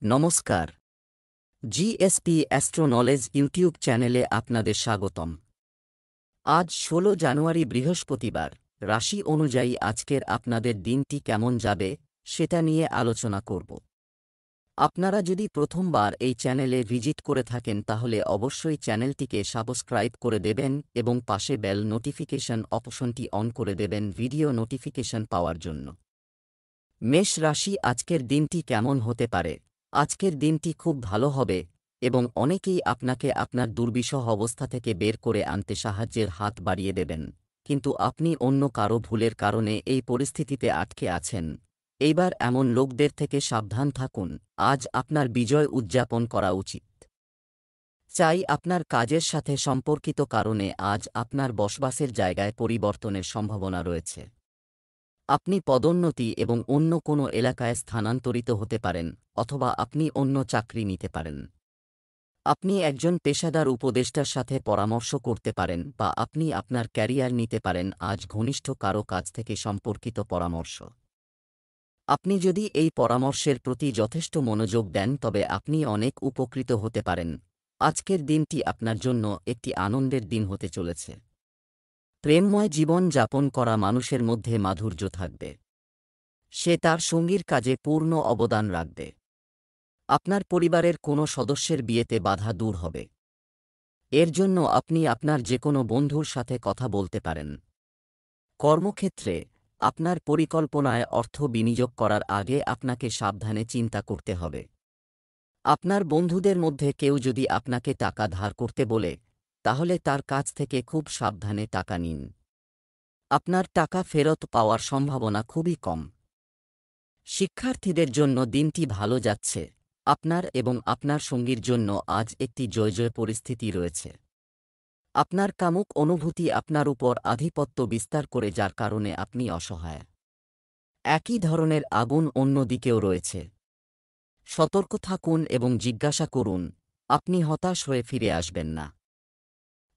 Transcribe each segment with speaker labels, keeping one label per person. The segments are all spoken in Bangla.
Speaker 1: নমস্কার। জিএসপি অ্যাস্ট্রো নলেজ ইউটিউব চ্যানেলে আপনাদের স্বাগতম। আজ ১৬ জানুয়ারি বৃহস্পতিবার। রাশি অনুযায়ী আজকের আপনাদের দিনটি কেমন যাবে সেটা নিয়ে আলোচনা করব। আপনারা যদি প্রথমবার এই চ্যানেলে ভিজিট করে থাকেন তাহলে অবশ্যই চ্যানেলটিকে সাবস্ক্রাইব করে দেবেন এবং পাশে বেল নোটিফিকেশন অপশনটি অন করে দেবেন ভিডিও নোটিফিকেশন পাওয়ার জন্য। মেষ রাশি, আজকের দিনটি কেমন হতে পারে? আজকের দিনটি খুব ভালো হবে এবং অনেকেই আপনাকে আপনার দুর্বিষহ অবস্থা থেকে বের করে আনতে সাহায্যের হাত বাড়িয়ে দেবেন, কিন্তু আপনি অন্য কারো ভুলের কারণে এই পরিস্থিতিতে আটকে আছেন। এইবার এমন লোকদের থেকে সাবধান থাকুন। আজ আপনার বিজয় উদযাপন করা উচিত। চাই আপনার কাজের সাথে সম্পর্কিত কারণে আজ আপনার বসবাসের জায়গায় পরিবর্তনের সম্ভাবনা রয়েছে। আপনি পদোন্নতি এবং অন্য কোনো এলাকায় স্থানান্তরিত হতে পারেন, অথবা আপনি অন্য চাকরি নিতে পারেন। আপনি একজন পেশাদার উপদেষ্টার সাথে পরামর্শ করতে পারেন বা আপনি আপনার ক্যারিয়ার নিতে পারেন আজ ঘনিষ্ঠ কারো কাছ থেকে সম্পর্কিত পরামর্শ। আপনি যদি এই পরামর্শের প্রতি যথেষ্ট মনোযোগ দেন তবে আপনি অনেক উপকৃত হতে পারেন। আজকের দিনটি আপনার জন্য একটি আনন্দের দিন হতে চলেছে। প্রেমময় জীবন যাপন করা মানুষের মধ্যে মাধুর্য থাকবে। সে তার সঙ্গীর কাজে পূর্ণ অবদান রাখবে। আপনার পরিবারের কোনো সদস্যের বিয়েতে বাধা দূর হবে। এর জন্য আপনি আপনার যেকোনো বন্ধুর সাথে কথা বলতে পারেন। কর্মক্ষেত্রে আপনার পরিকল্পনায় অর্থ বিনিয়োগ করার আগে আপনাকে সাবধানে চিন্তা করতে হবে। আপনার বন্ধুদের মধ্যে কেউ যদি আপনাকে টাকা ধার করতে বলে তাহলে তার কাছ থেকে খুব সাবধানে টাকা নিন। আপনার টাকা ফেরত পাওয়ার সম্ভাবনা খুবই কম। শিক্ষার্থীদের জন্য দিনটি ভালো যাচ্ছে। আপনার এবং আপনার সঙ্গীর জন্য আজ একটি জয়-জয় পরিস্থিতি রয়েছে। আপনার কামুক অনুভূতি আপনার উপর আধিপত্য বিস্তার করে যার কারণে আপনি অসহায়। একই ধরনের আগুন অন্য দিকেও রয়েছে। সতর্ক থাকুন এবং জিজ্ঞাসা করুন, আপনি হতাশ হয়ে ফিরে আসবেন না।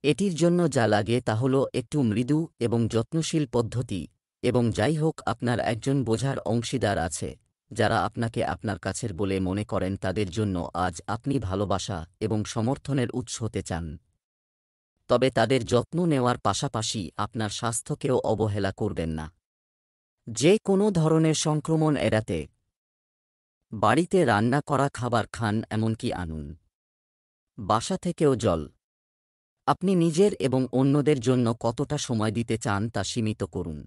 Speaker 1: এটির জন্য যা লাগে তা হল একটু মৃদু এবং যত্নশীল পদ্ধতি, এবং যাই হোক আপনার একজন বোঝার অংশীদার আছে যারা আপনাকে আপনার কাছের বলে মনে করেন, তাদের জন্য আজ আপনি ভালোবাসা এবং সমর্থনের উৎস হতে চান। তবে তাদের যত্ন নেওয়ার পাশাপাশি আপনার স্বাস্থ্যকেও অবহেলা করবেন না। যে কোনো ধরনের সংক্রমণ এড়াতে বাড়িতে রান্না করা খাবার খান, এমনকি আনুন। বাসা থেকেও জল। আপনি নিজের এবং অন্যদের জন্য কতটা সময় দিতে চান তা সীমিত করুন।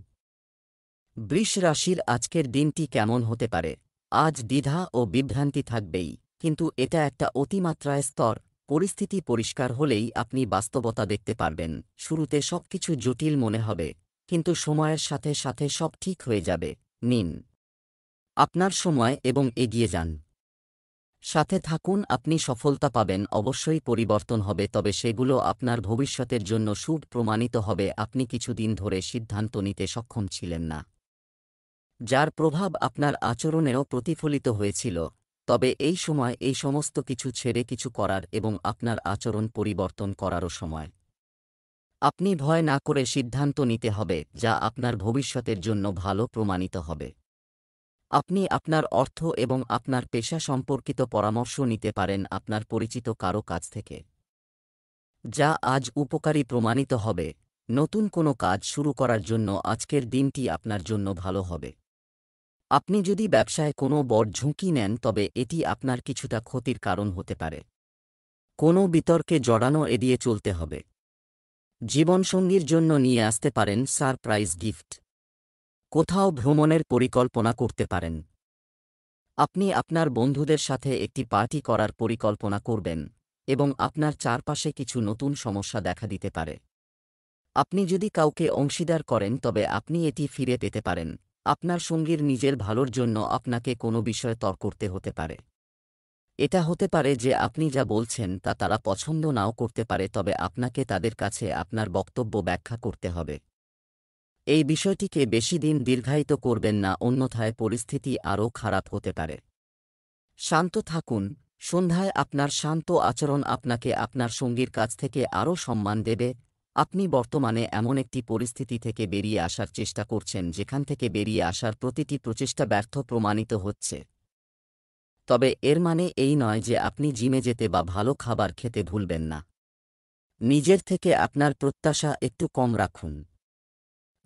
Speaker 1: বৃষ রাশির আজকের দিনটি কেমন হতে পারে? আজ দ্বিধা ও বিভ্রান্তি থাকবেই, কিন্তু এটা একটা অতিমাত্রায় স্তর। পরিস্থিতি পরিষ্কার হলেই আপনি বাস্তবতা দেখতে পারবেন। শুরুতে সবকিছু জটিল মনে হবে, কিন্তু সময়ের সাথে সাথে সব ঠিক হয়ে যাবে। নিন আপনার সময় এবং এগিয়ে যান। সাথে থাকুন, আপনি সফলতা পাবেন। অবশ্যই পরিবর্তন হবে, তবে সেগুলো আপনার ভবিষ্যতের জন্য শুভ প্রমাণিত হবে। আপনি কিছুদিন ধরে সিদ্ধান্ত নিতে সক্ষম ছিলেন না, যার প্রভাব আপনার আচরণেও প্রতিফলিত হয়েছিল। তবে এই সময় এই সমস্ত কিছু ছেড়ে কিছু করার এবং আপনার আচরণ পরিবর্তন করারও সময়। আপনি ভয় না করে সিদ্ধান্ত নিতে হবে যা আপনার ভবিষ্যতের জন্য ভালো প্রমাণিত হবে। আপনি আপনার অর্থ এবং আপনার পেশা সম্পর্কিত পরামর্শ নিতে পারেন আপনার পরিচিত কারো কাছ থেকে, যা আজ উপকারী প্রমাণিত হবে। নতুন কোনো কাজ শুরু করার জন্য আজকের দিনটি আপনার জন্য ভালো হবে। আপনি যদি ব্যবসায় কোনো বড় ঝুঁকি নেন তবে এটি আপনার কিছুটা ক্ষতির কারণ হতে পারে। কোনো বিতর্কে জড়ানো এড়িয়ে চলতে হবে। জীবনসঙ্গীর জন্য নিয়ে আসতে পারেন সারপ্রাইজ গিফট। কোথাও ভ্রমণের পরিকল্পনা করতে পারেন। আপনি আপনার বন্ধুদের সাথে একটি পার্টি করার পরিকল্পনা করবেন এবং আপনার চারপাশে কিছু নতুন সমস্যা দেখা দিতে পারে। আপনি যদি কাউকে অংশীদার করেন তবে আপনি এটি ফিরে পেতে পারেন। আপনার সঙ্গীর নিজের ভালোর জন্য আপনাকে কোনো বিষয়ে তর্ক করতে হতে পারে। এটা হতে পারে যে আপনি যা বলছেন তা তারা পছন্দ নাও করতে পারে, তবে আপনাকে তাদের কাছে আপনার বক্তব্য ব্যাখ্যা করতে হবে। এই বিষয়টিকে বেশি দিন দীর্ঘায়িত করবেন না, অন্যথায় পরিস্থিতি আরও খারাপ হতে পারে। শান্ত থাকুন। সন্ধ্যায় আপনার শান্ত আচরণ আপনাকে আপনার সঙ্গীর কাছ থেকে আরও সম্মান দেবে। আপনি বর্তমানে এমন একটি পরিস্থিতি থেকে বেরিয়ে আসার চেষ্টা করছেন যেখান থেকে বেরিয়ে আসার প্রতিটি প্রচেষ্টা ব্যর্থ প্রমাণিত হচ্ছে। তবে এর মানে এই নয় যে আপনি জিমে যেতে বা ভালো খাবার খেতে ভুলবেন না। নিজের থেকে আপনার প্রত্যাশা একটু কম রাখুন।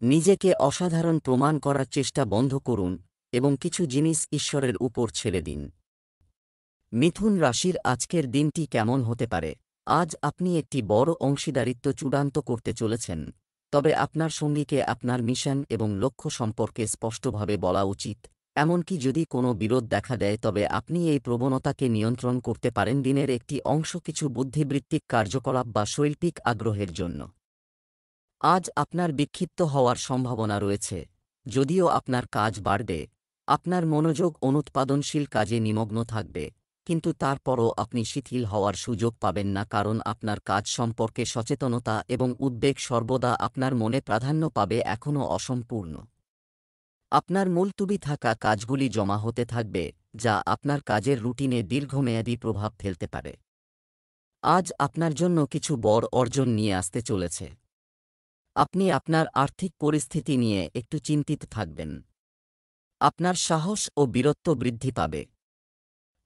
Speaker 1: নিজেকে অসাধারণ প্রমাণ করার চেষ্টা বন্ধ করুন এবং কিছু জিনিস ঈশ্বরের উপর ছেড়ে দিন। মিথুন রাশির আজকের দিনটি কেমন হতে পারে? আজ আপনি একটি বড় অংশীদারিত্ব চূড়ান্ত করতে চলেছেন, তবে আপনার সঙ্গীকে আপনার মিশন এবং লক্ষ্য সম্পর্কে স্পষ্টভাবে বলা উচিত। এমনকি যদি কোনো বিরোধ দেখা দেয় তবে আপনি এই প্রবণতাকে নিয়ন্ত্রণ করতে পারেন দিনের একটি অংশ কিছু বুদ্ধিবৃত্তিক কার্যকলাপ বা শৈল্পিক আগ্রহের জন্য। আজ আপনার বিক্ষিপ্ত হওয়ার সম্ভাবনা রয়েছে, যদিও আপনার কাজ বাড়বে, আপনার মনোযোগ অনুৎপাদনশীল কাজে নিমগ্ন থাকবে, কিন্তু তারপরও আপনি শিথিল হওয়ার সুযোগ পাবেন না কারণ আপনার কাজ সম্পর্কে সচেতনতা এবং উদ্বেগ সর্বদা আপনার মনে প্রাধান্য পাবে এখনও অসম্পূর্ণ। আপনার মুলতুবি থাকা কাজগুলি জমা হতে থাকবে, যা আপনার কাজের রুটিনে দীর্ঘমেয়াদী প্রভাব ফেলতে পারে। আজ আপনার জন্য কিছু বড় অর্জন নিয়ে আসতে চলেছে। আপনি আপনার আর্থিক পরিস্থিতি নিয়ে একটু চিন্তিত থাকবেন। আপনার সাহস ও বীরত্ব বৃদ্ধি পাবে।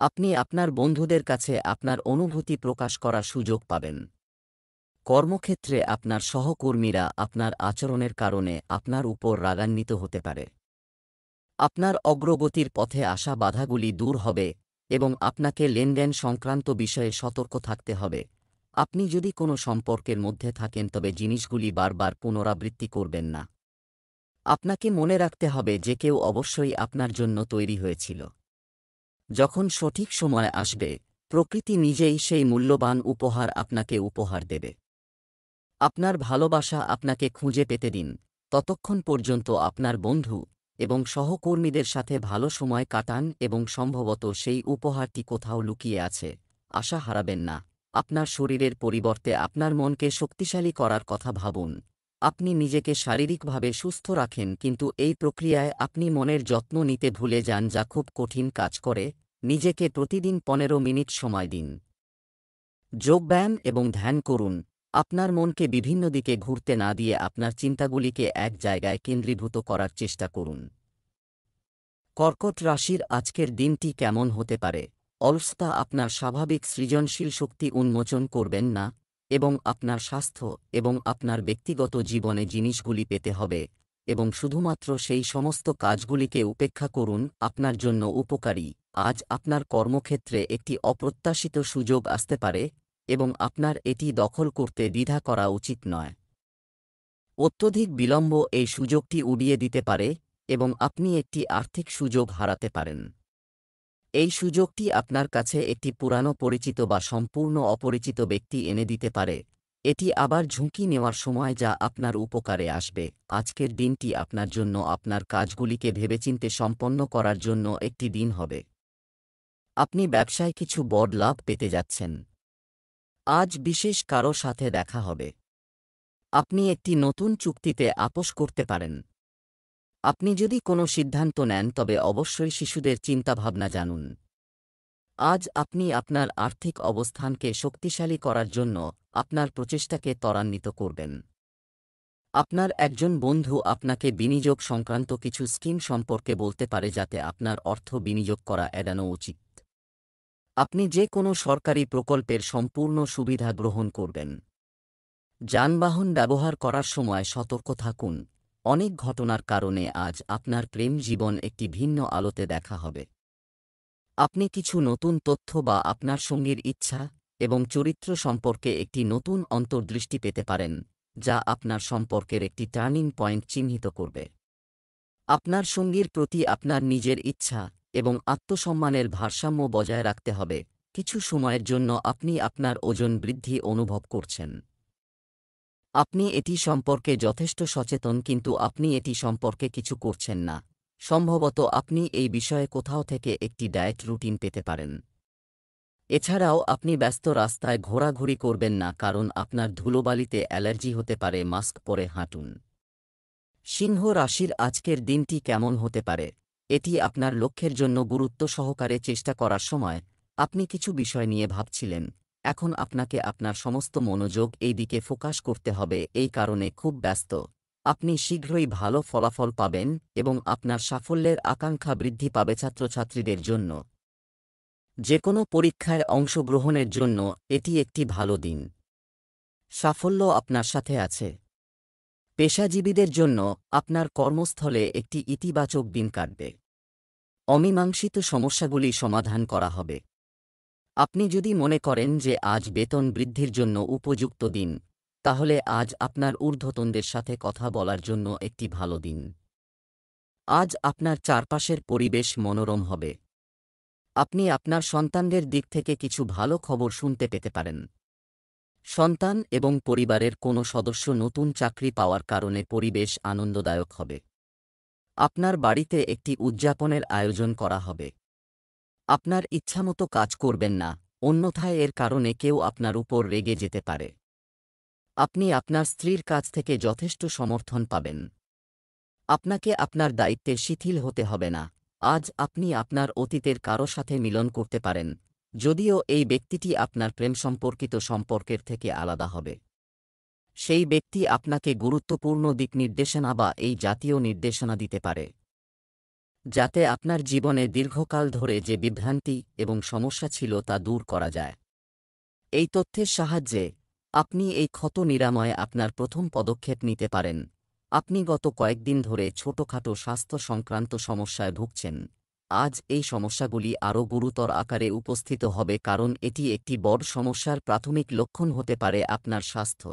Speaker 1: আপনি আপনার বন্ধুদের কাছে আপনার অনুভূতি প্রকাশ করার সুযোগ পাবেন। কর্মক্ষেত্রে আপনার সহকর্মীরা আপনার আচরণের কারণে আপনার উপর রাগান্বিত হতে পারে। আপনার অগ্রগতির পথে আসা বাধাগুলি দূর হবে এবং আপনাকে লেনদেন সংক্রান্ত বিষয়ে সতর্ক থাকতে হবে। আপনি যদি কোনো সম্পর্কের মধ্যে থাকেন তবে জিনিসগুলি বারবার পুনরাবৃত্তি করবেন না। আপনাকে মনে রাখতে হবে যে কেউ অবশ্যই আপনার জন্য তৈরি হয়েছিল। যখন সঠিক সময় আসবে, প্রকৃতি নিজেই সেই মূল্যবান উপহার আপনাকে উপহার দেবে। আপনার ভালোবাসা আপনাকে খুঁজে পেতে দিন, ততক্ষণ পর্যন্ত আপনার বন্ধু এবং সহকর্মীদের সাথে ভালো সময় কাটান এবং সম্ভবত সেই উপহারটি কোথাও লুকিয়ে আছে। আশা হারাবেন না। আপনার শরীরের পরিবর্তে আপনার মনকে শক্তিশালী করার কথা ভাবুন। আপনি নিজেকে শারীরিকভাবে সুস্থ রাখেন কিন্তু এই প্রক্রিয়ায় আপনি মনের যত্ন নিতে ভুলে যান যা খুব কঠিন কাজ করে। নিজেকে প্রতিদিন 15 মিনিট সময় দিন। যোগব্যায়াম এবং ধ্যান করুন। আপনার মনকে বিভিন্ন দিকে ঘুরতে না দিয়ে আপনার চিন্তাগুলিকে এক জায়গায় কেন্দ্রীভূত করার চেষ্টা করুন। কর্কট রাশির আজকের দিনটি কেমন হতে পারে? অলসতা আপনার স্বাভাবিক সৃজনশীল শক্তি উন্মোচন করবেন না এবং আপনার স্বাস্থ্য এবং আপনার ব্যক্তিগত জীবনে জিনিসগুলি পেতে হবে এবং শুধুমাত্র সেই সমস্ত কাজগুলিকে উপেক্ষা করুন আপনার জন্য উপকারী। আজ আপনার কর্মক্ষেত্রে একটি অপ্রত্যাশিত সুযোগ আসতে পারে এবং আপনার এটি দখল করতে দ্বিধা করা উচিত নয়। অত্যধিক বিলম্ব এই সুযোগটি উড়িয়ে দিতে পারে এবং আপনি একটি আর্থিক সুযোগ হারাতে পারেন। এই সুযোগটি আপনার কাছে একটি পুরানো পরিচিত বা সম্পূর্ণ অপরিচিত ব্যক্তি এনে দিতে পারে। এটি আবার ঝুঁকি নেওয়ার সময় যা আপনার উপকারে আসবে। আজকের দিনটি আপনার জন্য আপনার কাজগুলিকে ভেবেচিন্তে সম্পন্ন করার জন্য একটি দিন হবে। আপনি ব্যবসায় কিছু বড় লাভ পেতে যাচ্ছেন। আজ বিশেষ কারো সাথে দেখা হবে। আপনি একটি নতুন চুক্তিতে আপোস করতে পারেন। আপনি যদি কোনো সিদ্ধান্ত নেন তবে অবশ্যই শিশুদের চিন্তাভাবনা জানুন। আজ আপনি আপনার আর্থিক অবস্থানকে শক্তিশালী করার জন্য আপনার প্রচেষ্টাকে ত্বরান্বিত করবেন। আপনার একজন বন্ধু আপনাকে বিনিয়োগ সংক্রান্ত কিছু স্কিম সম্পর্কে বলতে পারে যাতে আপনার অর্থ বিনিয়োগ করা এড়ানো উচিত। আপনি যে কোনো সরকারি প্রকল্পের সম্পূর্ণ সুবিধা গ্রহণ করবেন। যানবাহন ব্যবহার করার সময় সতর্ক থাকুন। অনেক ঘটনার কারণে আজ আপনার প্রেম জীবন একটি ভিন্ন আলোতে দেখা হবে। আপনি কিছু নতুন তথ্য বা আপনার সঙ্গীর ইচ্ছা এবং চরিত্র সম্পর্কে একটি নতুন অন্তর্দৃষ্টি পেতে পারেন, যা আপনার সম্পর্কের একটি টার্নিং পয়েন্ট চিহ্নিত করবে। আপনার সঙ্গীর প্রতি আপনার নিজের ইচ্ছা এবং আত্মসম্মানের ভারসাম্য বজায় রাখতে হবে। কিছু সময়ের জন্য আপনি আপনার ওজন বৃদ্ধি অনুভব করছেন। আপনি এটি সম্পর্কে যথেষ্ট সচেতন কিন্তু আপনি এটি সম্পর্কে কিছু করছেন না। সম্ভবত আপনি এই বিষয়ে কোথাও থেকে একটি ডায়েট রুটিন পেতে পারেন। এছাড়াও আপনি ব্যস্ত রাস্তায় ঘোরাঘুরি করবেন না কারণ আপনার ধুলোবালিতে অ্যালার্জি হতে পারে। মাস্ক পরে হাঁটুন। সিংহ রাশির আজকের দিনটি কেমন হতে পারে? এটি আপনার লক্ষ্যের জন্য গুরুত্ব সহকারে চেষ্টা করার সময়। আপনি কিছু বিষয় নিয়ে ভাবছিলেন। এখন আপনাকে আপনার সমস্ত মনোযোগ এই দিকে ফোকাস করতে হবে। এই কারণে খুব ব্যস্ত। আপনি শীঘ্রই ভালো ফলাফল পাবেন এবং আপনার সাফল্যের আকাঙ্ক্ষা বৃদ্ধি পাবে ছাত্রছাত্রীদের জন্য। যেকোনো পরীক্ষায় অংশগ্রহণের জন্য এটি একটি ভালো দিন। সাফল্য আপনার সাথে আছে। পেশাজীবীদের জন্য আপনার কর্মস্থলে একটি ইতিবাচক দিন কাটবে। অমীমাংসিত সমস্যাগুলি সমাধান করা হবে। আপনি যদি মনে করেন যে আজ বেতন বৃদ্ধির জন্য উপযুক্ত দিন, তাহলে আজ আপনার ঊর্ধ্বতনদের সাথে কথা বলার জন্য একটি ভালো দিন। আজ আপনার চারপাশের পরিবেশ মনোরম হবে। আপনি আপনার সন্তানদের দিক থেকে কিছু ভালো খবর শুনতে পেতে পারেন। সন্তান এবং পরিবারের কোনো সদস্য নতুন চাকরি পাওয়ার কারণে পরিবেশ আনন্দদায়ক হবে। আপনার বাড়িতে একটি উদযাপনের আয়োজন করা হবে। আপনার ইচ্ছামতো কাজ করবেন না, অন্যথায় এর কারণে কেউ আপনার উপর রেগে যেতে পারে। আপনি আপনার স্ত্রীর কাছ থেকে যথেষ্ট সমর্থন পাবেন। আপনাকে আপনার দায়িত্বে শিথিল হতে হবে না। আজ আপনি আপনার অতীতের কারো সাথে মিলন করতে পারেন, যদিও এই ব্যক্তিটি আপনার প্রেম সম্পর্কিত সম্পর্কের থেকে আলাদা হবে। সেই ব্যক্তি আপনাকে গুরুত্বপূর্ণ দিক নির্দেশনা বা এই জাতীয় নির্দেশনা দিতে পারে, যাতে আপনার জীবনে দীর্ঘকাল ধরে যে বিভ্রান্তি এবং সমস্যা ছিল তা দূর করা যায়। এই তথ্যের সাহায্যে আপনি এই ক্ষত নিরাময়ে আপনার প্রথম পদক্ষেপ নিতে পারেন। আপনি গত কয়েকদিন ধরে ছোটখাটো স্বাস্থ্য সংক্রান্ত সমস্যায় ভুগছেন। আজ এই সমস্যাগুলি আরও গুরুতর আকারে উপস্থিত হবে, কারণ এটি একটি বড় সমস্যার প্রাথমিক লক্ষণ হতে পারে। আপনার স্বাস্থ্য,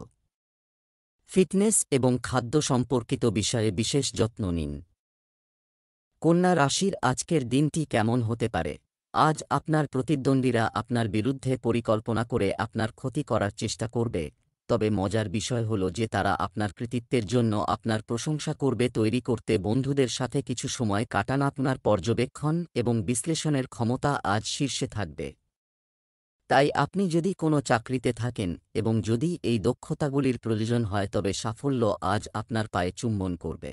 Speaker 1: ফিটনেস এবং খাদ্য সম্পর্কিত বিষয়ে বিশেষ যত্ন নিন। কন্যা রাশির আজকের দিনটি কেমন হতে পারে? আজ আপনার প্রতিদ্বন্দ্বীরা আপনার বিরুদ্ধে পরিকল্পনা করে আপনার ক্ষতি করার চেষ্টা করবে, তবে মজার বিষয় হল যে তারা আপনার কৃতিত্বের জন্য আপনার প্রশংসা করবে। তৈরি করতে বন্ধুদের সাথে কিছু সময় কাটান। আপনার পর্যবেক্ষণ এবং বিশ্লেষণের ক্ষমতা আজ শীর্ষে থাকবে। তাই আপনি যদি কোনো চাকরিতে থাকেন এবং যদি এই দক্ষতাগুলির প্রয়োজন হয়, তবে সাফল্য আজ আপনার পায়ে চুম্বন করবে।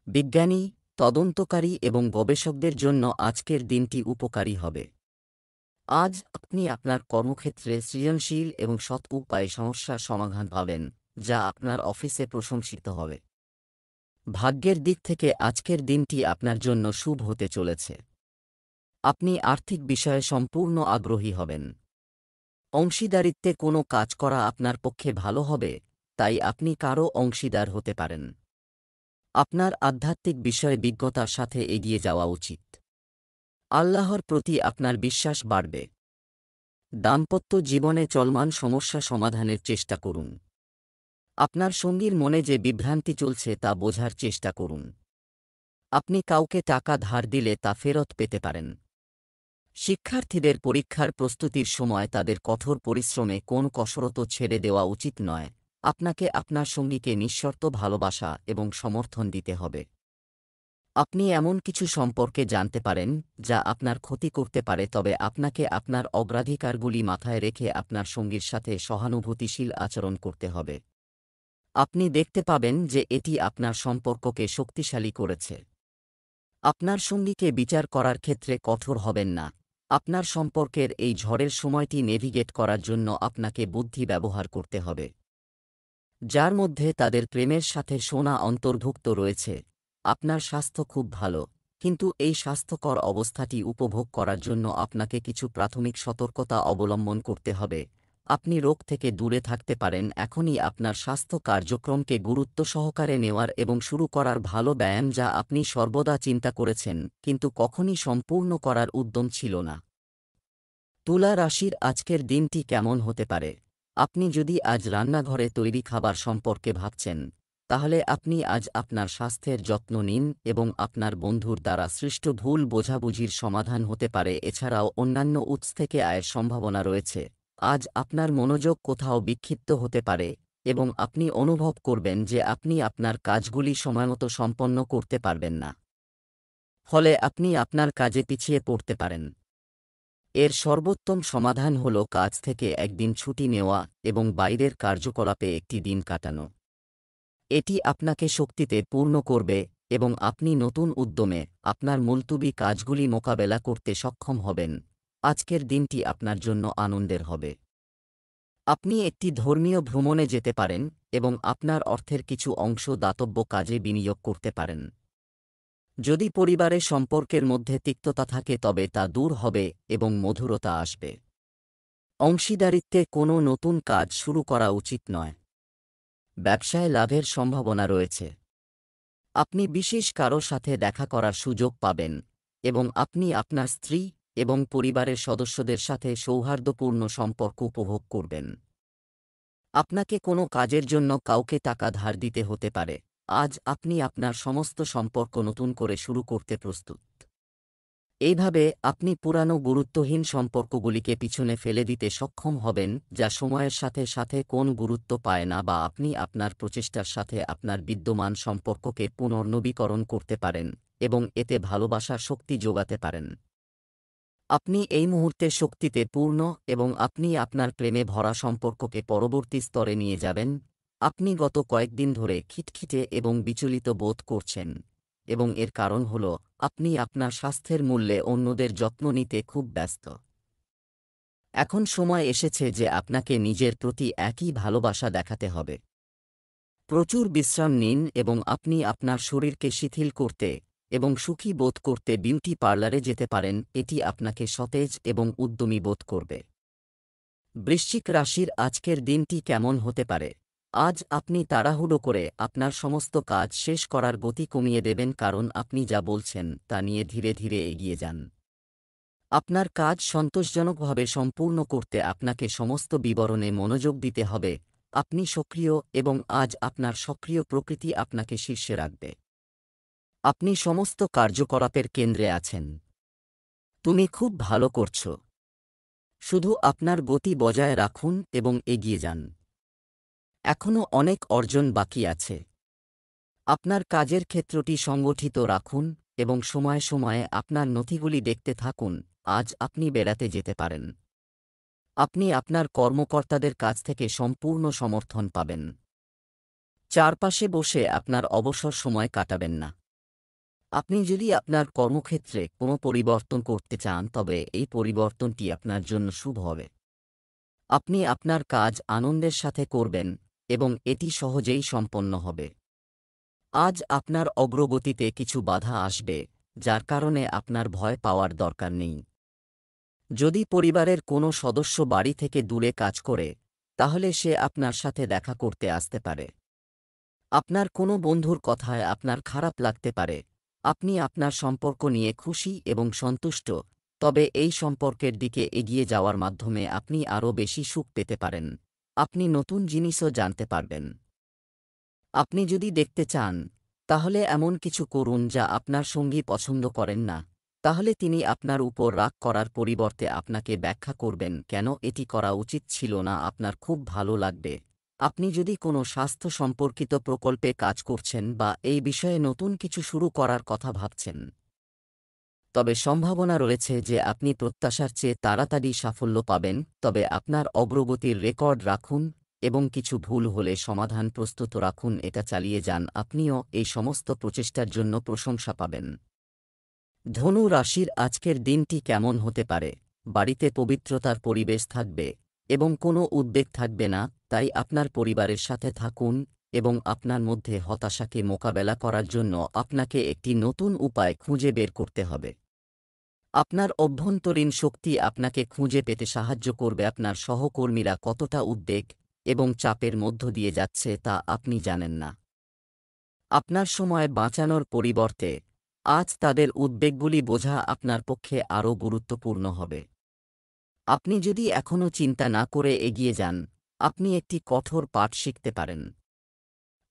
Speaker 1: বিজ্ঞানী, তদন্তকারী এবং গবেষকদের জন্য আজকের দিনটি উপকারী হবে। আজ আপনি আপনার কর্মক্ষেত্রে সৃজনশীল এবং সৎ উপায়ে সমস্যার সমাধান পাবেন, যা আপনার অফিসে প্রশংসিত হবে। ভাগ্যের দিক থেকে আজকের দিনটি আপনার জন্য শুভ হতে চলেছে। আপনি আর্থিক বিষয়ে সম্পূর্ণ আগ্রহী হবেন। অংশীদারিত্বে কোনো কাজ করা আপনার পক্ষে ভালো হবে, তাই আপনি কারও অংশীদার হতে পারেন। আপনার আধ্যাত্মিক বিষয়ে বিজ্ঞতার সাথে এগিয়ে যাওয়া উচিত। আল্লাহর প্রতি আপনার বিশ্বাস বাড়বে। দাম্পত্য জীবনে চলমান সমস্যা সমাধানের চেষ্টা করুন। আপনার সঙ্গীর মনে যে বিভ্রান্তি চলছে তা বোঝার চেষ্টা করুন। আপনি কাউকে টাকা ধার দিলে তা ফেরত পেতে পারেন। শিক্ষার্থীদের পরীক্ষার প্রস্তুতির সময় তাদের কঠোর পরিশ্রমে কোন কসরত ছেড়ে দেওয়া উচিত নয়। আপনাকে আপনার সঙ্গীকে নিঃশর্ত ভালোবাসা এবং সমর্থন দিতে হবে। আপনি এমন কিছু সম্পর্কে জানতে পারেন যা আপনার ক্ষতি করতে পারে, তবে আপনাকে আপনার অগ্রাধিকারগুলি মাথায় রেখে আপনার সঙ্গীর সাথে সহানুভূতিশীল আচরণ করতে হবে। আপনি দেখতে পাবেন যে এটি আপনার সম্পর্ককে শক্তিশালী করেছে। আপনার সঙ্গীকে বিচার করার ক্ষেত্রে কঠোর হবেন না। আপনার সম্পর্কের এই ঝড়ের সময়টি নেভিগেট করার জন্য আপনাকে বুদ্ধি ব্যবহার করতে হবে, যার মধ্যে তাদের প্রেমের সাথে সোনা অন্তর্ভুক্ত রয়েছে। আপনার স্বাস্থ্য খুব ভালো, কিন্তু এই স্বাস্থ্যকর অবস্থাটি উপভোগ করার জন্য আপনাকে কিছু প্রাথমিক সতর্কতা অবলম্বন করতে হবে। আপনি রোগ থেকে দূরে থাকতে পারেন। এখনই আপনার স্বাস্থ্য কার্যক্রমকে গুরুত্ব সহকারে নেওয়ার এবং শুরু করার ভালো ব্যায়াম, যা আপনি সর্বদা চিন্তা করেছেন কিন্তু কখনই সম্পূর্ণ করার উদ্যম ছিল না। তুলা রাশির আজকের দিনটি কেমন হতে পারে? আপনি যদি আজ রান্নাঘরে তৈরি খাবার সম্পর্কে ভাবছেন, তাহলে আপনি আজ আপনার স্বাস্থ্যের যত্ন নিন এবং আপনার বন্ধুর দ্বারা সৃষ্ট ভুল বোঝাবুঝির সমাধান হতে পারে। এছাড়াও অন্যান্য উৎস থেকে আয়ের সম্ভাবনা রয়েছে। আজ আপনার মনোযোগ কোথাও বিক্ষিপ্ত হতে পারে এবং আপনি অনুভব করবেন যে আপনি আপনার কাজগুলি সময়মতো সম্পন্ন করতে পারবেন না। ফলে আপনি আপনার কাজে পিছিয়ে পড়তে পারেন। এর সর্বোত্তম সমাধান হল কাজ থেকে একদিন ছুটি নেওয়া এবং বাইরের কার্যকলাপে একটি দিন কাটানো। এটি আপনাকে শক্তিতে পূর্ণ করবে এবং আপনি নতুন উদ্যমে আপনার মুলতুবি কাজগুলি মোকাবেলা করতে সক্ষম হবেন। আজকের দিনটি আপনার জন্য আনন্দের হবে। আপনি একটি ধর্মীয় ভ্রমণে যেতে পারেন এবং আপনার অর্থের কিছু অংশ দাতব্য কাজে বিনিয়োগ করতে পারেন। যদি পরিবারের সম্পর্কের মধ্যে তিক্ততা থাকে তবে তা দূর হবে এবং মধুরতা আসবে। অংশীদারিত্বে কোনো নতুন কাজ শুরু করা উচিত নয়। ব্যবসায় লাভের সম্ভাবনা রয়েছে। আপনি বিশেষ কারো সাথে দেখা করার সুযোগ পাবেন এবং আপনি আপনার স্ত্রী এবং পরিবারের সদস্যদের সাথে সৌহার্দ্যপূর্ণ সম্পর্ক উপভোগ করবেন। আপনাকে কোনো কাজের জন্য কাউকে টাকা ধার দিতে হতে পারে। আজ আপনি আপনার সমস্ত সম্পর্ক নতুন করে শুরু করতে প্রস্তুত। এইভাবে আপনি পুরানো গুরুত্বহীন সম্পর্কগুলিকে পিছনে ফেলে দিতে সক্ষম হবেন, যা সময়ের সাথে সাথে কোন গুরুত্ব পায় না, বা আপনি আপনার প্রচেষ্টার সাথে আপনার বিদ্যমান সম্পর্ককে পুনর্নবীকরণ করতে পারেন এবং এতে ভালোবাসার শক্তি যোগাতে পারেন। আপনি এই মুহূর্তে শক্তিতে পূর্ণ এবং আপনি আপনার প্রেমে ভরা সম্পর্ককে পরবর্তী স্তরে নিয়ে যাবেন। আপনি গত কয়েকদিন ধরে খিটখিটে এবং বিচলিত বোধ করছেন এবং এর কারণ হল আপনি আপনার স্বাস্থ্যের মূল্যে অন্যদের যত্ন নিতে খুব ব্যস্ত। এখন সময় এসেছে যে আপনাকে নিজের প্রতি একই ভালোবাসা দেখাতে হবে। প্রচুর বিশ্রাম নিন এবং আপনি আপনার শরীরকে শিথিল করতে এবং সুখী বোধ করতে বিউটি পার্লারে যেতে পারেন। এটি আপনাকে সতেজ এবং উদ্যমী বোধ করবে। বৃশ্চিক রাশির আজকের দিনটি কেমন হতে পারে? আজ আপনি তাড়াহুড়ো করে আপনার সমস্ত কাজ শেষ করার গতি কমিয়ে দেবেন, কারণ আপনি যা বলছেন তা নিয়ে ধীরে ধীরে এগিয়ে যান। আপনার কাজ সন্তোষজনকভাবে সম্পূর্ণ করতে আপনাকে সমস্ত বিবরণে মনোযোগ দিতে হবে। আপনি সক্রিয় এবং আজ আপনার সক্রিয় প্রকৃতি আপনাকে শীর্ষে রাখবে। আপনি সমস্ত কার্যকলাপের কেন্দ্রে আছেন। তুমি খুব ভালো করছ। শুধু আপনার গতি বজায় রাখুন এবং এগিয়ে যান। এখনও অনেক অর্জন বাকি আছে। আপনার কাজের ক্ষেত্রটি সংগঠিত রাখুন এবং সময়ে সময়ে আপনার নথিগুলি দেখতে থাকুন। আজ আপনি বেড়াতে যেতে পারেন। আপনি আপনার কর্মকর্তাদের কাছ থেকে সম্পূর্ণ সমর্থন পাবেন। চারপাশে বসে আপনার অবসর সময় কাটাবেন না। আপনি যদি আপনার কর্মক্ষেত্রে কোনো পরিবর্তন করতে চান তবে এই পরিবর্তনটি আপনার জন্য শুভ হবে। আপনি আপনার কাজ আনন্দের সাথে করবেন এবং এটি সহজেই সম্পন্ন হবে। আজ আপনার অগ্রগতিতে কিছু বাধা আসবে, যার কারণে আপনার ভয় পাওয়ার দরকার নেই। যদি পরিবারের কোনো সদস্য বাড়ি থেকে দূরে কাজ করে, তাহলে সে আপনার সাথে দেখা করতে আসতে পারে। আপনার কোনো বন্ধুর কথায় আপনার খারাপ লাগতে পারে। আপনি আপনার সম্পর্ক নিয়ে খুশি এবং সন্তুষ্ট, তবে এই সম্পর্কের দিকে এগিয়ে যাওয়ার মাধ্যমে আপনি আরও বেশি সুখ পেতে পারেন। আপনি নতুন জিনিসও জানতে পারবেন। আপনি যদি দেখতে চান, তাহলে এমন কিছু করুন যা আপনার সঙ্গী পছন্দ করেন না, তাহলে তিনি আপনার উপর রাগ করার পরিবর্তে আপনাকে ব্যাখ্যা করবেন কেন এটি করা উচিত ছিল না। আপনার খুব ভালো লাগবে। আপনি যদি কোনো স্বাস্থ্য সম্পর্কিত প্রকল্পে কাজ করছেন বা এই বিষয়ে নতুন কিছু শুরু করার কথা ভাবছেন, তবে সম্ভাবনা রয়েছে যে আপনি প্রত্যাশার চেয়ে তাড়াতাড়ি সাফল্য পাবেন। তবে আপনার অগ্রগতির রেকর্ড রাখুন এবং কিছু ভুল হলে সমাধান প্রস্তুত রাখুন। এটা চালিয়ে যান। আপনিও এই সমস্ত প্রচেষ্টার জন্য প্রশংসা পাবেন। ধনু রাশির আজকের দিনটি কেমন হতে পারে? বাড়িতে পবিত্রতার পরিবেশ থাকবে এবং কোনো উদ্বেগ থাকবে না, তাই আপনার পরিবারের সাথে থাকুন এবং আপনার মধ্যে হতাশাকে মোকাবেলা করার জন্য আপনাকে একটি নতুন উপায় খুঁজে বের করতে হবে। আপনার অভ্যন্তরীণ শক্তি আপনাকে খুঁজে পেতে সাহায্য করবে। আপনার সহকর্মীরা কতটা উদ্বেগ এবং চাপের মধ্য দিয়ে যাচ্ছে তা আপনি জানেন না। আপনার সময় বাঁচানোর পরিবর্তে আজ তাদের উদ্বেগগুলি বোঝা আপনার পক্ষে আরও গুরুত্বপূর্ণ হবে। আপনি যদি এখনও চিন্তা না করে এগিয়ে যান, আপনি একটি কঠোর পাঠ শিখতে পারেন।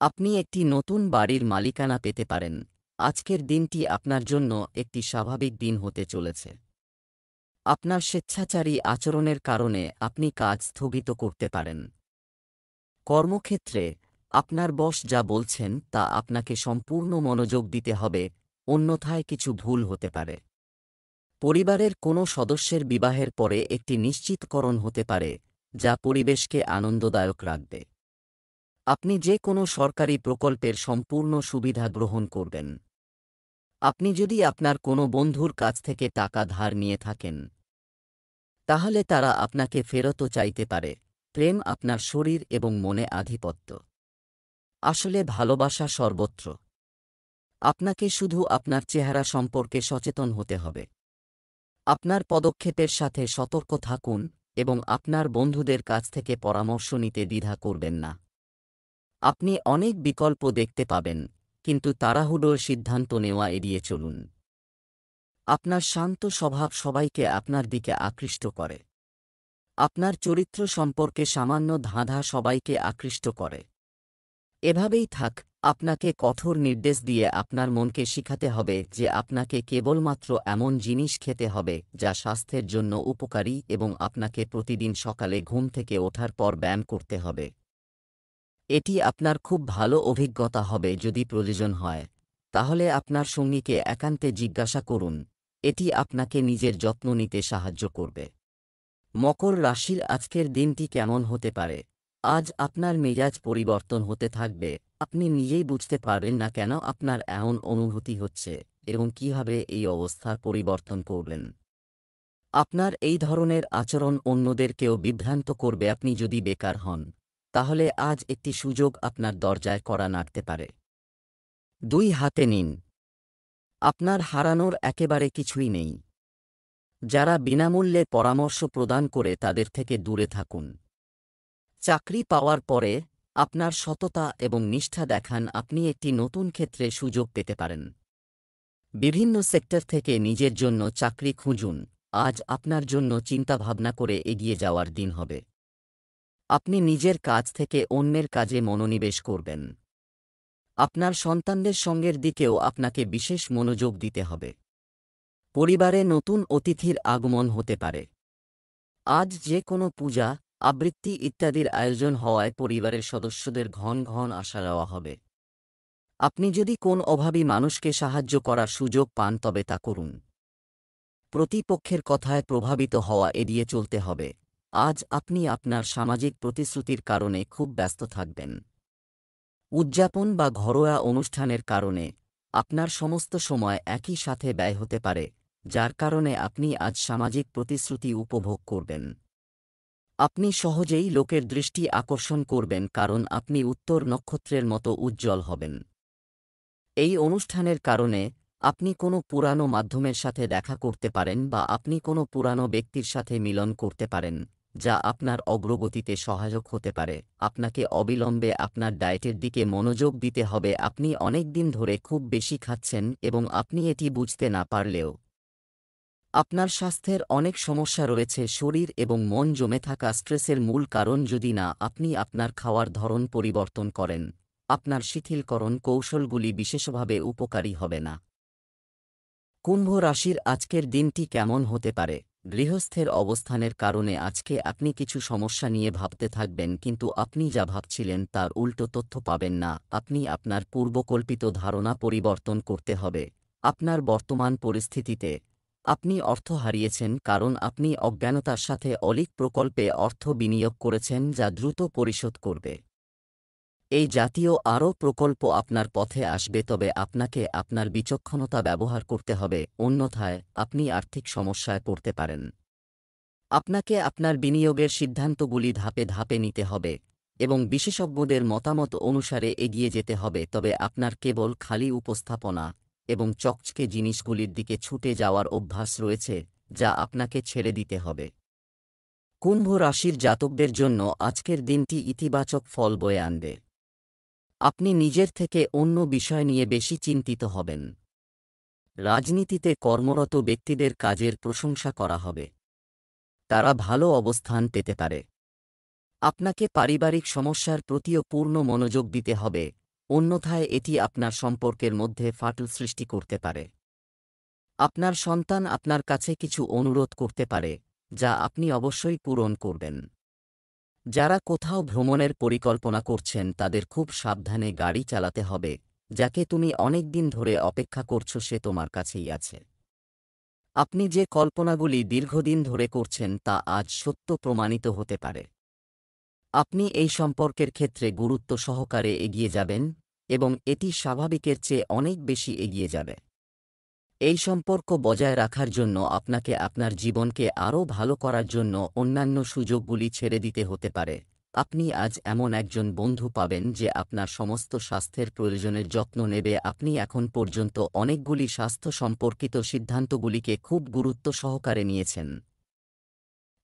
Speaker 1: আপনি একটি নতুন বাড়ির মালিকানা পেতে পারেন। আজকের দিনটি আপনার জন্য একটি স্বাভাবিক দিন হতে চলেছে। আপনার স্বেচ্ছাচারী আচরণের কারণে আপনি কাজ স্থগিত করতে পারেন। কর্মক্ষেত্রে আপনার বস যা বলছেন তা আপনাকে সম্পূর্ণ মনোযোগ দিতে হবে, অন্যথায় কিছু ভুল হতে পারে। পরিবারের কোনো সদস্যের বিবাহের পরে একটি নিশ্চিতকরণ হতে পারে, যা পরিবেশকে আনন্দদায়ক রাখবে। আপনি যে কোনো সরকারি প্রকল্পের সম্পূর্ণ সুবিধা গ্রহণ করবেন। আপনি যদি আপনার কোনো বন্ধুর কাছ থেকে টাকা ধার নিয়ে থাকেন, তাহলে তারা আপনাকে ফেরতও চাইতে পারে। প্রেম আপনার শরীর এবং মনে আধিপত্য। আসলে ভালোবাসা সর্বত্র। আপনাকে শুধু আপনার চেহারা সম্পর্কে সচেতন হতে হবে। আপনার পদক্ষেপের সাথে সতর্ক থাকুন এবং আপনার বন্ধুদের কাছ থেকে পরামর্শ নিতে দ্বিধা করবেন না। আপনি অনেক বিকল্প দেখতে পাবেন, কিন্তু তাড়াহুড়োর সিদ্ধান্ত নেওয়া এড়িয়ে চলুন। আপনার শান্ত স্বভাব সবাইকে আপনার দিকে আকৃষ্ট করে। আপনার চরিত্র সম্পর্কে সামান্য ধাঁধা সবাইকে আকৃষ্ট করে। এভাবেই থাক। আপনাকে কঠোর নির্দেশ দিয়ে আপনার মনকে শিখাতে হবে যে আপনাকে কেবলমাত্র এমন জিনিস খেতে হবে যা স্বাস্থ্যের জন্য উপকারী এবং আপনাকে প্রতিদিন সকালে ঘুম থেকে ওঠার পর ব্যায়াম করতে হবে। এটি আপনার খুব ভালো অভিজ্ঞতা হবে। যদি প্রয়োজন হয় তাহলে আপনার সঙ্গীকে একান্তে জিজ্ঞাসা করুন, এটি আপনাকে নিজের যত্ন নিতে সাহায্য করবে। মকর রাশির আজকের দিনটি কেমন হতে পারে? আজ আপনার মেজাজ পরিবর্তন হতে থাকবে। আপনি নিজেই বুঝতে পারবেন না কেন আপনার এমন অনুভূতি হচ্ছে এবং কিভাবে এই অবস্থার পরিবর্তন করবেন। আপনার এই ধরনের আচরণ অন্যদেরকেও বিভ্রান্ত করবে। আপনি যদি বেকার হন তাহলে আজ একটি সুযোগ আপনার দরজায় কড়া নাড়তে পারে। দুই হাতে নিন। আপনার হারানোর একেবারে কিছুই নেই। যারা বিনামূল্যে পরামর্শ প্রদান করে তাদের থেকে দূরে থাকুন। চাকরি পাওয়ার পরে আপনার সততা এবং নিষ্ঠা দেখান। আপনি একটি নতুন ক্ষেত্রে সুযোগ পেতে পারেন। বিভিন্ন সেক্টর থেকে নিজের জন্য চাকরি খুঁজুন। আজ আপনার জন্য চিন্তাভাবনা করে এগিয়ে যাওয়ার দিন হবে। আপনি নিজের কাজ থেকে অন্যের কাজে মনোনিবেশ করবেন। আপনার সন্তানদের সঙ্গের দিকেও আপনাকে বিশেষ মনোযোগ দিতে হবে। পরিবারে নতুন অতিথির আগমন হতে পারে। আজ যে কোনো পূজা, আবৃত্তি ইত্যাদির আয়োজন হওয়ায় পরিবারের সদস্যদের ঘন ঘন আসা যাওয়া হবে। আপনি যদি কোন অভাবী মানুষকে সাহায্য করার সুযোগ পান তবে তা করুন। প্রতিপক্ষের কথায় প্রভাবিত হওয়া এড়িয়ে চলতে হবে। আজ আপনি আপনার সামাজিক প্রতিশ্রুতির কারণে খুব ব্যস্ত থাকবেন। উদযাপন বা ঘরোয়া অনুষ্ঠানের কারণে আপনার সমস্ত সময় একই সাথে ব্যয় হতে পারে, যার কারণে আপনি আজ সামাজিক প্রতিশ্রুতি উপভোগ করবেন। আপনি সহজেই লোকের দৃষ্টি আকর্ষণ করবেন কারণ আপনি উত্তর নক্ষত্রের মতো উজ্জ্বল হবেন। এই অনুষ্ঠানের কারণে আপনি কোনো পুরানো মাধ্যমের সাথে দেখা করতে পারেন বা আপনি কোনো পুরানো ব্যক্তির সাথে মিলন করতে পারেন, যা আপনার অগ্রগতিতে সহায়ক হতে পারে। আপনাকে অবিলম্বে আপনার ডায়েটের দিকে মনোযোগ দিতে হবে। আপনি অনেক দিন ধরে খুব বেশি খাচ্ছেন এবং আপনি এটি বুঝতে না পারলেও আপনার স্বাস্থ্যের অনেক সমস্যা রয়েছে। শরীর এবং মন জমে থাকা স্ট্রেসের মূল কারণ। যদি না আপনি আপনার খাওয়ার ধরন পরিবর্তন করেন, আপনার শিথিলকরণ কৌশলগুলি বিশেষভাবে উপকারী হবে না। কুম্ভ রাশির আজকের দিনটি কেমন হতে পারে? গৃহস্থের অবস্থানের কারণে আজকে আপনি কিছু সমস্যা নিয়ে ভাবতে থাকবেন, কিন্তু আপনি যা ভাবছিলেন তার উল্টো তথ্য পাবেন না। আপনি আপনার পূর্বকল্পিত ধারণা পরিবর্তন করতে হবে। আপনার বর্তমান পরিস্থিতিতে আপনি অর্থ হারিয়েছেন কারণ আপনি অজ্ঞানতার সাথে অলিক প্রকল্পে অর্থ বিনিয়োগ করেছেন যা দ্রুত পরিশোধ করবে। এই জাতীয় আরও প্রকল্প আপনার পথে আসবে, তবে আপনাকে আপনার বিচক্ষণতা ব্যবহার করতে হবে, অন্যথায় আপনি আর্থিক সমস্যায় পড়তে পারেন। আপনাকে আপনার বিনিয়োগের সিদ্ধান্তগুলি ধাপে ধাপে নিতে হবে এবং বিশেষজ্ঞদের মতামত অনুসারে এগিয়ে যেতে হবে, তবে আপনার কেবল খালি উপস্থাপনা এবং চকচকে জিনিসগুলির দিকে ছুটে যাওয়ার অভ্যাস রয়েছে, যা আপনাকে ছেড়ে দিতে হবে। কুম্ভ রাশির জাতকদের জন্য আজকের দিনটি ইতিবাচক ফল বয়ে আনবে। আপনি নিজের থেকে অন্য বিষয় নিয়ে বেশি চিন্তিত হবেন। রাজনীতিতে কর্মরত ব্যক্তিদের কাজের প্রশংসা করা হবে। তারা ভালো অবস্থান পেতে পারে। আপনাকে পারিবারিক সমস্যার প্রতিও পূর্ণ মনোযোগ দিতে হবে, অন্যথায় এটি আপনার সম্পর্কের মধ্যে ফাটল সৃষ্টি করতে পারে। আপনার সন্তান আপনার কাছে কিছু অনুরোধ করতে পারে, যা আপনি অবশ্যই পূরণ করবেন। যারা কোথাও ভ্রমণের পরিকল্পনা করছেন তাদের খুব সাবধানে গাড়ি চালাতে হবে। যাকে তুমি অনেক দিন ধরে অপেক্ষা করছো সে তোমার কাছেই আছে। আপনি যে কল্পনাগুলি দীর্ঘদিন ধরে করছেন তা আজ সত্য প্রমাণিত হতে পারে। আপনি এই সম্পর্কের ক্ষেত্রে গুরুত্ব সহকারে এগিয়ে যাবেন এবং এটি স্বাভাবিকের চেয়ে অনেক বেশি এগিয়ে যাবে। এই সম্পর্ক বজায় রাখার জন্য আপনাকে আপনার জীবনকে আরও ভালো করার জন্য অন্যান্য সুযোগগুলি ছেড়ে দিতে হতে পারে। আপনি আজ এমন একজন বন্ধু পাবেন যে আপনার সমস্ত স্বাস্থ্যের প্রয়োজনের যত্ন নেবে। আপনি এখন পর্যন্ত অনেকগুলি স্বাস্থ্য সম্পর্কিত সিদ্ধান্তগুলিকে খুব গুরুত্ব সহকারে নিয়েছেন,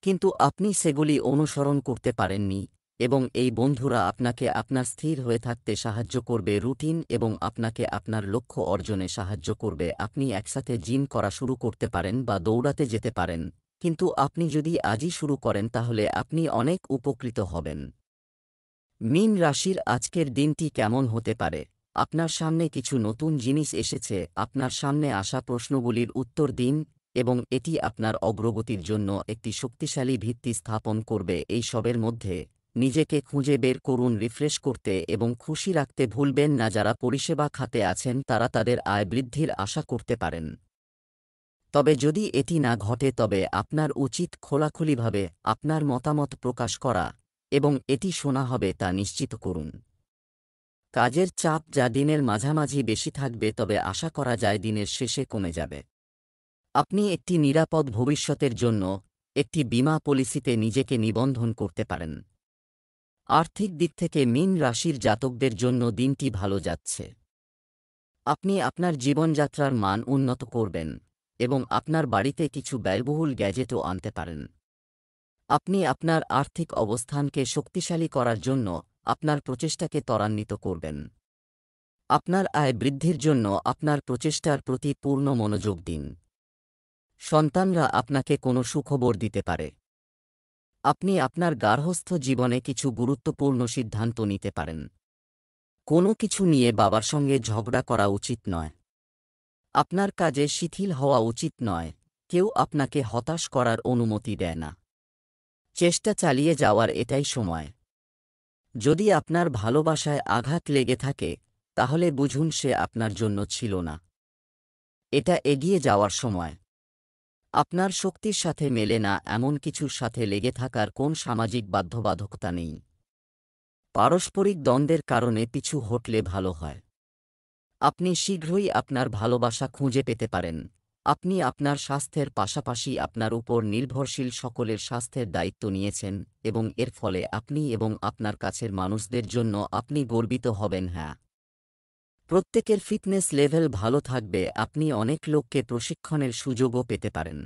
Speaker 1: কিন্তু আপনি সেগুলি অনুসরণ করতে পারেননি, এবং এই বন্ধুরা আপনাকে আপনার স্থির হয়ে থাকতে সাহায্য করবে, রুটিন এবং আপনাকে আপনার লক্ষ্য অর্জনে সাহায্য করবে। আপনি একসাথে জিম করা শুরু করতে পারেন বা দৌড়াতে যেতে পারেন, কিন্তু আপনি যদি আজই শুরু করেন তাহলে আপনি অনেক উপকৃত হবেন। মীন রাশির আজকের দিনটি কেমন হতে পারে? আপনার সামনে কিছু নতুন জিনিস এসেছে, আপনার সামনে আসা প্রশ্নগুলির উত্তর দিন, এবং এটি আপনার অগ্রগতির জন্য একটি শক্তিশালী ভিত্তি স্থাপন করবে। এই সবের মধ্যে নিজেকে খুঁজে বের করুন, রিফ্রেশ করতে এবং খুশি রাখতে ভুলবেন না। যারা পরিষেবা খাতে আছেন তারা তাদের আয় বৃদ্ধির আশা করতে পারেন, তবে যদি এটি না ঘটে তবে আপনার উচিত খোলাখুলিভাবে আপনার মতামত প্রকাশ করা, এবং এটি শোনা হবে তা নিশ্চিত করুন। কাজের চাপ যা দিনের মাঝামাঝি বেশি থাকবে, তবে আশা করা যায় দিনের শেষে কমে যাবে। আপনি একটি নিরাপদ ভবিষ্যতের জন্য একটি বীমা পলিসিতে নিজেকে নিবন্ধন করতে পারেন। আর্থিক দিক থেকে মীন রাশির জাতকদের জন্য দিনটি ভালো যাচ্ছে। আপনি আপনার জীবনযাত্রার মান উন্নত করবেন, এবং আপনার বাড়িতে কিছু ব্যয়বহুল গ্যাজেটও আনতে পারেন। আপনি আপনার আর্থিক অবস্থানকে শক্তিশালী করার জন্য আপনার প্রচেষ্টাকে ত্বরান্বিত করবেন। আপনার আয় বৃদ্ধির জন্য আপনার প্রচেষ্টার প্রতি পূর্ণ মনোযোগ দিন। সন্তানরা আপনাকে কোনো সুখবর দিতে পারে। আপনি আপনার গার্হস্থ্য জীবনে কিছু গুরুত্বপূর্ণ সিদ্ধান্ত নিতে পারেন। কোনো কিছু নিয়ে বাবার সঙ্গে ঝগড়া করা উচিত নয়। আপনার কাজে শিথিল হওয়া উচিত নয়। কেউ আপনাকে হতাশ করার অনুমতি দেয় না। চেষ্টা চালিয়ে যাওয়ার এটাই সময়। যদি আপনার ভালোবাসায় আঘাত লেগে থাকে তাহলে বুঝুন সে আপনার জন্য ছিল না। এটা এগিয়ে যাওয়ার সময়। আপনার শক্তির সাথে মেলে না এমন কিছুর সাথে লেগে থাকার কোন সামাজিক বাধ্যবাধকতা নেই। পারস্পরিক দ্বন্দ্বের কারণে পিছু হটলে ভালো হয়। আপনি শীঘ্রই আপনার ভালোবাসা খুঁজে পেতে পারেন। আপনি আপনার স্বাস্থ্যের পাশাপাশি আপনার উপর নির্ভরশীল সকলের স্বাস্থ্যের দায়িত্ব নিয়েছেন, এবং এর ফলে আপনি এবং আপনার কাছের মানুষদের জন্য আপনি গর্বিত হবেন। হ্যাঁ, প্রত্যেকের ফিটনেস লেভেল ভালো থাকবে। আপনি অনেক লোককে প্রশিক্ষণের সুযোগও পেতে পারেন।